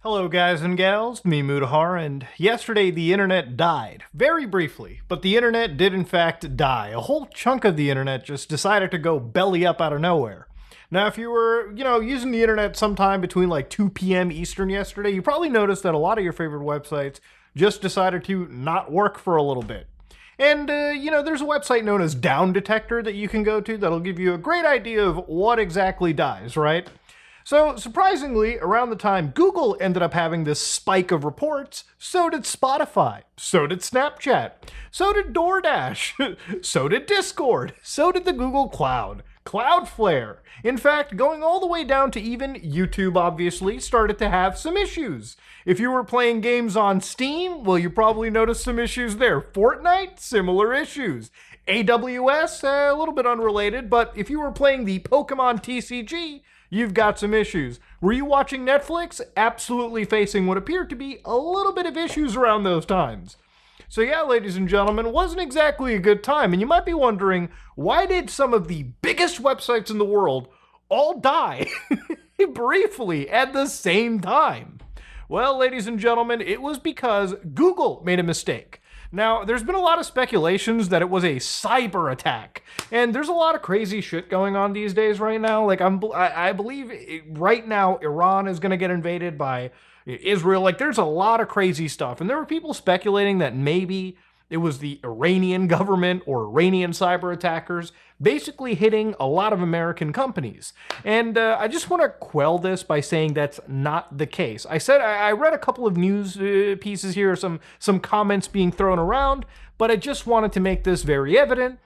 Hello guys and gals, me Mudahar, and yesterday the internet died. Very briefly, but the internet did in fact die. A whole chunk of the internet just decided to go belly up out of nowhere. Now if you were, using the internet sometime between like 2 p.m. Eastern yesterday, you probably noticed that a lot of your favorite websites just decided to not work for a little bit. And, there's a website known as Down Detector that you can go to that'll give you a great idea of what exactly dies, right? So, surprisingly, around the time Google ended up having this spike of reports, so did Spotify, so did Snapchat, so did DoorDash, so did Discord, so did the Google Cloud, Cloudflare. In fact, going all the way down to even YouTube, obviously, started to have some issues. If you were playing games on Steam, well, you probably noticed some issues there. Fortnite, similar issues. AWS, a little bit unrelated, but if you were playing the Pokemon TCG, you've got some issues. Were you watching Netflix? Absolutely facing what appeared to be a little bit of issues around those times. So yeah, ladies and gentlemen, it wasn't exactly a good time. And you might be wondering, why did some of the biggest websites in the world all die briefly at the same time? Well, ladies and gentlemen, it was because Google made a mistake. Now, there's been a lot of speculations that it was a cyber attack, and there's a lot of crazy shit going on these days right now. Like, I believe right now Iran is going to get invaded by Israel. Like, there's a lot of crazy stuff, and there were people speculating that maybe it was the Iranian government or Iranian cyber attackers basically hitting a lot of American companies. And I just want to quell this by saying that's not the case. I read a couple of news pieces here, some comments being thrown around, but I just wanted to make this very evident.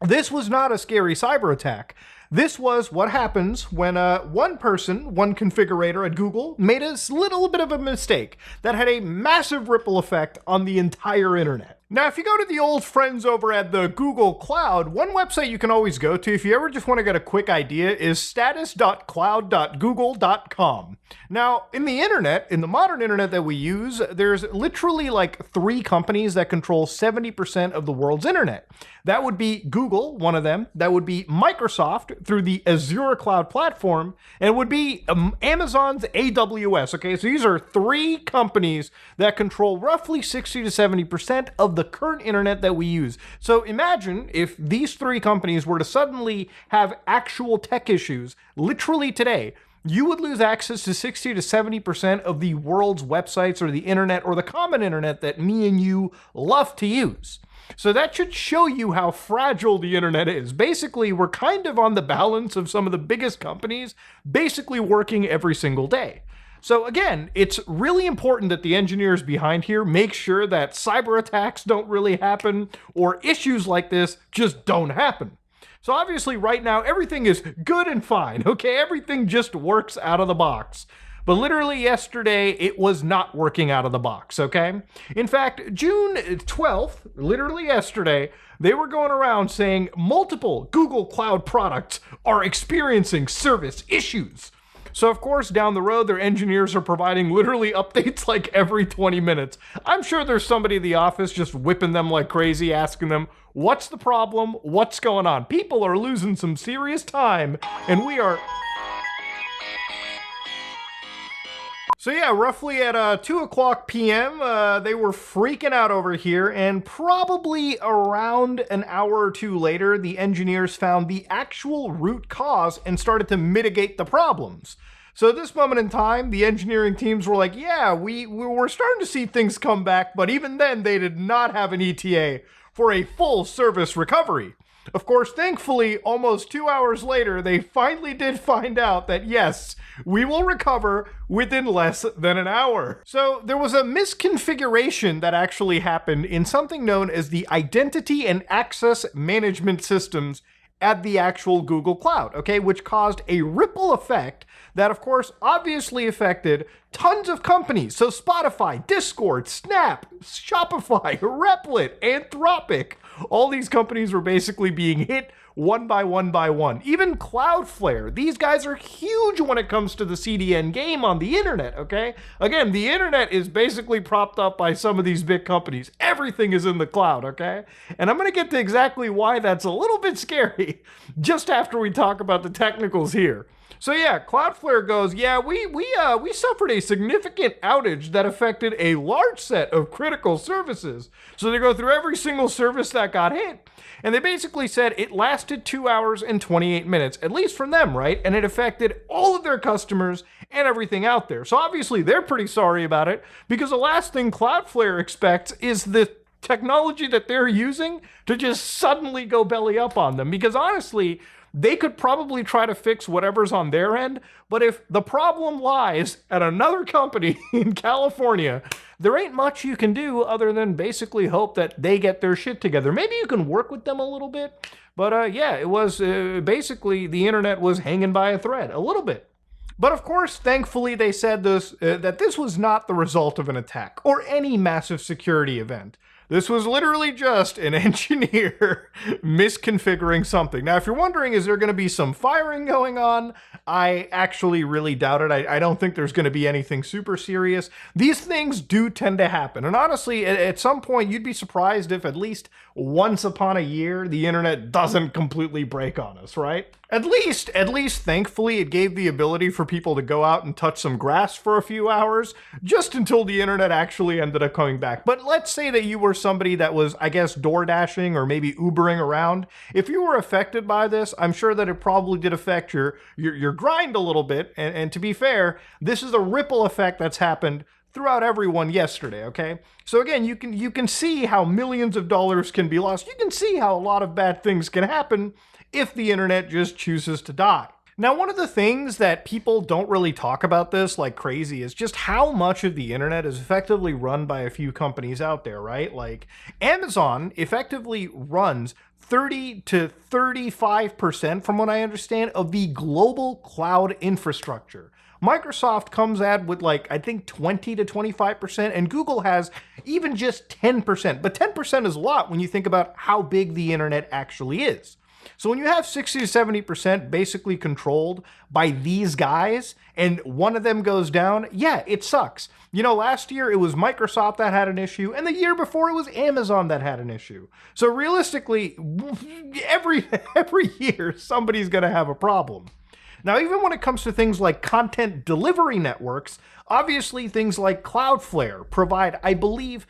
This was not a scary cyber attack. This was what happens when one person, one configurator at Google, made a little bit of a mistake that had a massive ripple effect on the entire internet. Now, if you go to the old friends over at the Google Cloud, one website you can always go to if you ever just want to get a quick idea is status.cloud.google.com. Now, in the internet, in the modern internet that we use, there's literally like 3 companies that control 70% of the world's internet. That would be Google, one of them. That would be Microsoft through the Azure cloud platform, and it would be Amazon's AWS. Okay, so these are 3 companies that control roughly 60 to 70% of the current internet that we use. So imagine if these 3 companies were to suddenly have actual tech issues, literally today, you would lose access to 60 to 70% of the world's websites or the internet or the common internet that me and you love to use. So that should show you how fragile the internet is. Basically, we're kind of on the balance of some of the biggest companies basically working every single day. So again, it's really important that the engineers behind here make sure that cyber attacks don't really happen or issues like this just don't happen. So obviously right now, everything is good and fine, okay? Everything just works out of the box. But literally yesterday, it was not working out of the box, okay? In fact, June 12th, literally yesterday, they were going around saying multiple Google Cloud products are experiencing service issues. So of course, down the road, their engineers are providing literally updates like every 20 minutes. I'm sure there's somebody in the office just whipping them like crazy, asking them, what's the problem? What's going on? People are losing some serious time, and we are... So yeah, roughly at 2 o'clock p.m., they were freaking out over here, and probably around an hour or 2 later, the engineers found the actual root cause and started to mitigate the problems. So at this moment in time, the engineering teams were like, yeah, we were starting to see things come back, but even then, they did not have an ETA for a full service recovery. Of course, thankfully, almost 2 hours later, they finally did find out that yes, we will recover within less than an hour. So there was a misconfiguration that actually happened in something known as the Identity and Access Management Systems at the actual Google Cloud, okay, which caused a ripple effect that, of course, obviously affected tons of companies. So Spotify, Discord, Snap, Shopify, Replit, Anthropic, all these companies were basically being hit one by one. Even Cloudflare, these guys are huge when it comes to the CDN game on the internet, okay? Again, the internet is basically propped up by some of these big companies. Everything is in the cloud, okay? And I'm gonna get to exactly why that's a little bit scary just after we talk about the technicals here. So yeah, Cloudflare goes, yeah, we suffered a significant outage that affected a large set of critical services. So they go through every single service that got hit. And they basically said it lasted 2 hours and 28 minutes, at least from them, right? And it affected all of their customers and everything out there. So obviously they're pretty sorry about it, because the last thing Cloudflare expects is the technology that they're using to just suddenly go belly up on them. Because honestly, they could probably try to fix whatever's on their end, but if the problem lies at another company in California, there ain't much you can do other than basically hope that they get their shit together. Maybe you can work with them a little bit, but yeah, it was basically the internet was hanging by a thread a little bit. But of course, thankfully, they said that this was not the result of an attack or any massive security event. This was literally just an engineer misconfiguring something. Now, if you're wondering, is there going to be some firing going on? I actually really doubt it. I don't think there's going to be anything super serious. These things do tend to happen. And honestly, at some point, you'd be surprised if at least once upon a year, the internet doesn't completely break on us, right? At least, thankfully, it gave the ability for people to go out and touch some grass for a few hours, just until the internet actually ended up coming back. But let's say that you were somebody that was, I guess, door dashing or maybe Ubering around. If you were affected by this, I'm sure that it probably did affect your grind a little bit. And to be fair, this is a ripple effect that's happened throughout everyone yesterday, okay? So again, you can see how millions of dollars can be lost. You can see how a lot of bad things can happen if the internet just chooses to die. Now, one of the things that people don't really talk about this like crazy is just how much of the internet is effectively run by a few companies out there, right? Like Amazon effectively runs 30 to 35%, from what I understand, of the global cloud infrastructure. Microsoft comes out with like, I think 20 to 25%, and Google has even just 10%. But 10% is a lot when you think about how big the internet actually is. So when you have 60 to 70% basically controlled by these guys, and one of them goes down, yeah, it sucks. You know, last year it was Microsoft that had an issue, and the year before it was Amazon that had an issue. So realistically, every year somebody's going to have a problem. Now, even when it comes to things like content delivery networks, obviously things like Cloudflare provide, I believe,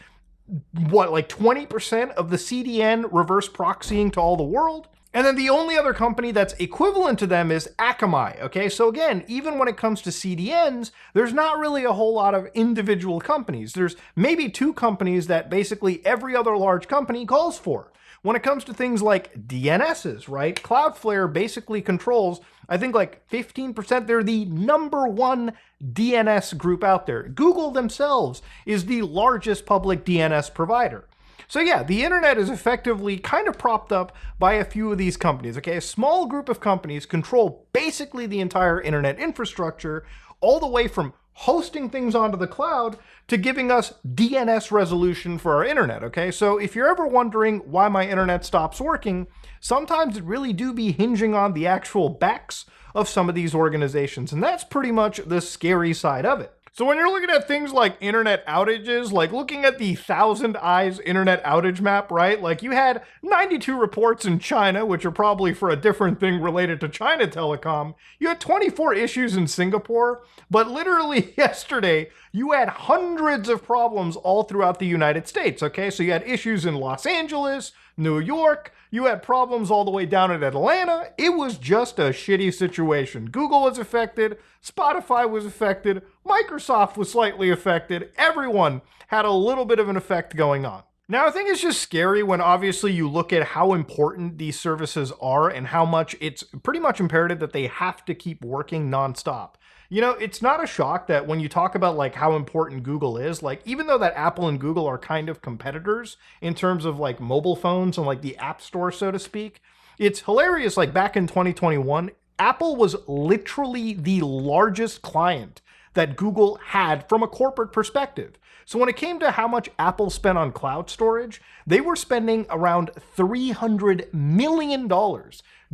like 20% of the CDN reverse proxying to all the world? And then the only other company that's equivalent to them is Akamai, okay? So again, even when it comes to CDNs, there's not really a whole lot of individual companies. There's maybe 2 companies that basically every other large company calls for. When it comes to things like DNSs, right? Cloudflare basically controls, I think like 15%. They're the #1 DNS group out there. Google themselves is the largest public DNS provider. So yeah, the internet is effectively kind of propped up by a few of these companies, okay? A small group of companies control basically the entire internet infrastructure, all the way from hosting things onto the cloud to giving us DNS resolution for our internet, okay? So if you're ever wondering why my internet stops working, sometimes it really do be hinging on the actual backs of some of these organizations, and that's pretty much the scary side of it. So when you're looking at things like internet outages, like looking at the Thousand Eyes internet outage map, right? Like you had 92 reports in China, which are probably for a different thing related to China Telecom. You had 24 issues in Singapore, but literally yesterday, you had hundreds of problems all throughout the United States, okay? So you had issues in Los Angeles, New York, you had problems all the way down at Atlanta. It was just a shitty situation. Google was affected, Spotify was affected, Microsoft was slightly affected. Everyone had a little bit of an effect going on. Now, I think it's just scary when obviously you look at how important these services are and how much it's pretty much imperative that they have to keep working nonstop. You know, it's not a shock that when you talk about like how important Google is, like even though that Apple and Google are kind of competitors in terms of like mobile phones and like the App Store, so to speak, it's hilarious. Like back in 2021, Apple was literally the largest client that Google had from a corporate perspective. So when it came to how much Apple spent on cloud storage, they were spending around $300 million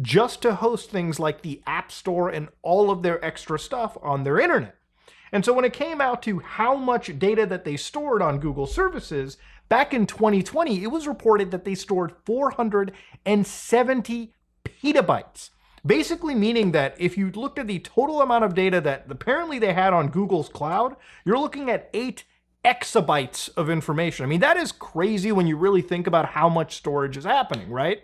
just to host things like the App Store and all of their extra stuff on their internet. And so when it came out to how much data that they stored on Google services, back in 2020, it was reported that they stored 470 petabytes basically meaning that if you looked at the total amount of data that apparently they had on Google's cloud, you're looking at 8 exabytes of information. I mean, that is crazy when you really think about how much storage is happening, right?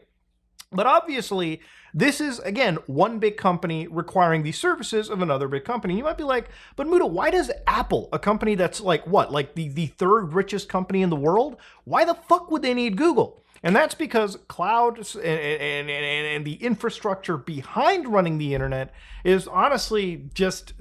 But obviously, this is, again, one big company requiring the services of another big company. You might be like, but Muda, why does Apple, a company that's like what, like the third richest company in the world, why the fuck would they need Google? And that's because clouds and the infrastructure behind running the internet is honestly just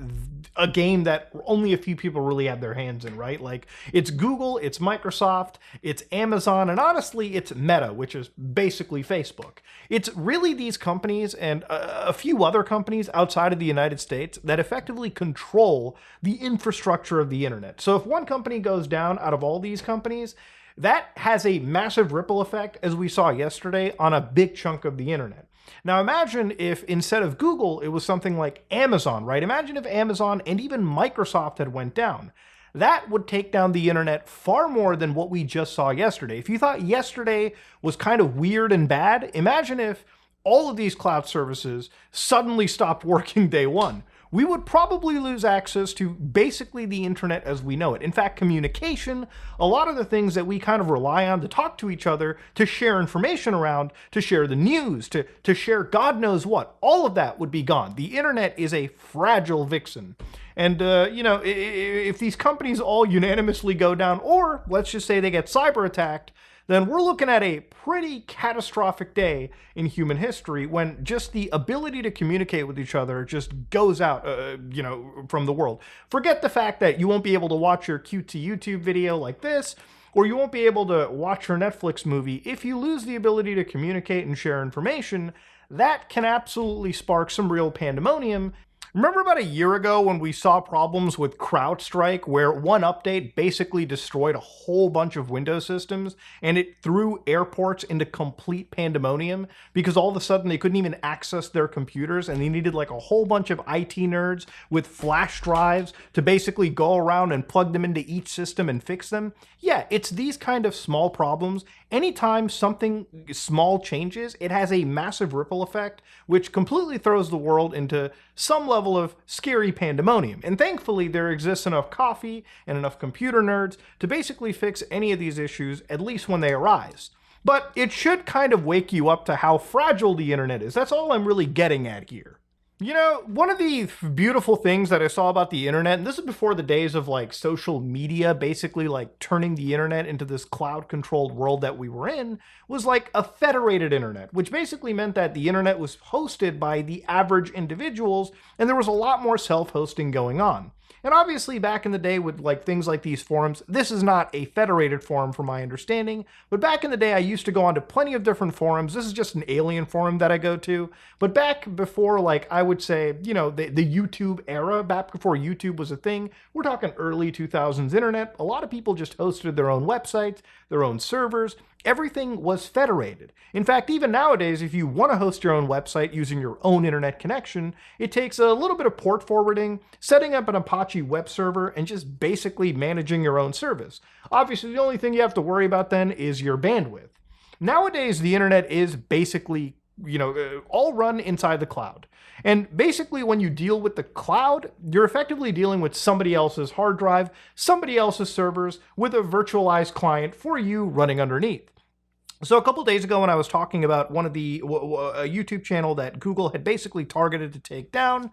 a game that only a few people really have their hands in, right? Like, it's Google, it's Microsoft, it's Amazon, and honestly, it's Meta, which is basically Facebook. It's really these companies and a few other companies outside of the United States that effectively control the infrastructure of the internet. So if one company goes down out of all these companies, that has a massive ripple effect, as we saw yesterday, on a big chunk of the internet. Now imagine if instead of Google, it was something like Amazon, right? Imagine if Amazon and even Microsoft had went down. That would take down the internet far more than what we just saw yesterday. If you thought yesterday was kind of weird and bad, imagine if all of these cloud services suddenly stopped working day one. We would probably lose access to basically the internet as we know it. In fact, communication, a lot of the things that we kind of rely on to talk to each other, to share information around, to share the news, to share God knows what, all of that would be gone. The internet is a fragile vixen. And, if these companies all unanimously go down, or let's just say they get cyber attacked, then we're looking at a pretty catastrophic day in human history when just the ability to communicate with each other just goes out, from the world. Forget the fact that you won't be able to watch your cutesy YouTube video like this, or you won't be able to watch your Netflix movie. If you lose the ability to communicate and share information, that can absolutely spark some real pandemonium. Remember about a year ago when we saw problems with CrowdStrike where one update basically destroyed a whole bunch of Windows systems and it threw airports into complete pandemonium because all of a sudden they couldn't even access their computers and they needed like a whole bunch of IT nerds with flash drives to basically go around and plug them into each system and fix them? Yeah, it's these kind of small problems. Anytime something small changes, it has a massive ripple effect, which completely throws the world into some level of scary pandemonium. And thankfully, there exists enough coffee and enough computer nerds to basically fix any of these issues, at least when they arise. But it should kind of wake you up to how fragile the internet is. That's all I'm really getting at here. You know, one of the beautiful things that I saw about the internet, and this is before the days of like social media, basically like turning the internet into this cloud-controlled world that we were in, was like a federated internet, which basically meant that the internet was hosted by the average individuals, and there was a lot more self-hosting going on. And obviously back in the day with like things like these forums, this is not a federated forum from my understanding, but back in the day I used to go on to plenty of different forums. This is just an alien forum that I go to. But back before, like, I would say, you know, the YouTube era, back before YouTube was a thing, we're talking early 2000s internet, a lot of people just hosted their own websites, their own servers. Everything was federated. In fact, even nowadays, if you want to host your own website using your own internet connection, it takes a little bit of port forwarding, setting up an Apache web server, and just basically managing your own service. Obviously, the only thing you have to worry about then is your bandwidth. Nowadays, the internet is basically, all run inside the cloud. And basically, when you deal with the cloud, you're effectively dealing with somebody else's hard drive, somebody else's servers, with a virtualized client for you running underneath. So a couple days ago when I was talking about one of the a YouTube channel that Google had basically targeted to take down,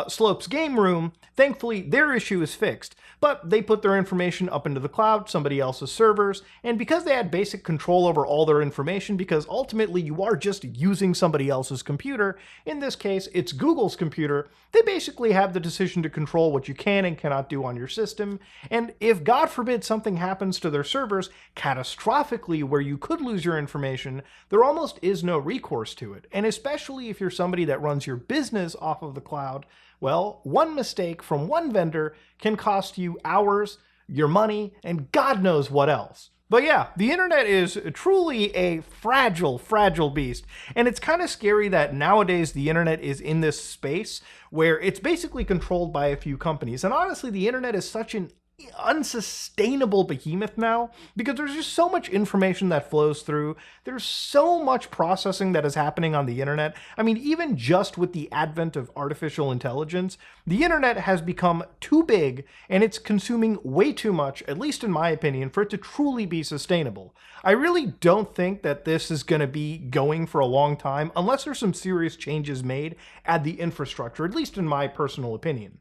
Slope's Game Room, thankfully their issue is fixed. But they put their information up into the cloud, somebody else's servers, and because they had basic control over all their information, because ultimately you are just using somebody else's computer, in this case it's Google's computer, they basically have the decision to control what you can and cannot do on your system. And if God forbid something happens to their servers catastrophically where you could lose your information, there almost is no recourse to it. And especially if you're somebody that runs your business off of the cloud, well, one mistake from one vendor can cost you hours, your money, and God knows what else. But yeah, the internet is truly a fragile, fragile beast. And it's kind of scary that nowadays the internet is in this space where it's basically controlled by a few companies. And honestly, the internet is such an unsustainable behemoth now because there's just so much information that flows through. There's so much processing that is happening on the internet. I mean, even just with the advent of artificial intelligence, the internet has become too big and it's consuming way too much, at least in my opinion, for it to truly be sustainable. I really don't think that this is going to be going for a long time unless there's some serious changes made at the infrastructure, at least in my personal opinion.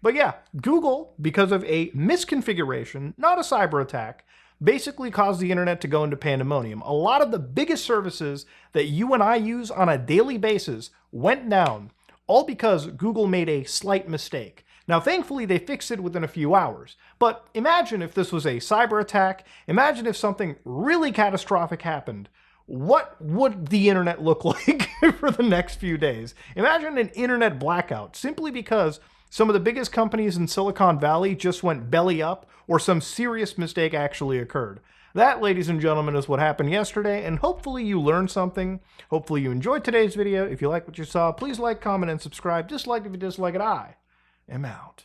But yeah, Google, because of a misconfiguration, not a cyber attack, basically caused the internet to go into pandemonium. A lot of the biggest services that you and I use on a daily basis went down, all because Google made a slight mistake. Now, thankfully, they fixed it within a few hours. But imagine if this was a cyber attack. Imagine if something really catastrophic happened. What would the internet look like for the next few days? Imagine an internet blackout simply because some of the biggest companies in Silicon Valley just went belly up or some serious mistake actually occurred. That, ladies and gentlemen, is what happened yesterday, and hopefully you learned something. Hopefully you enjoyed today's video. If you like what you saw, please like, comment, and subscribe. Dislike if you dislike it. I am out.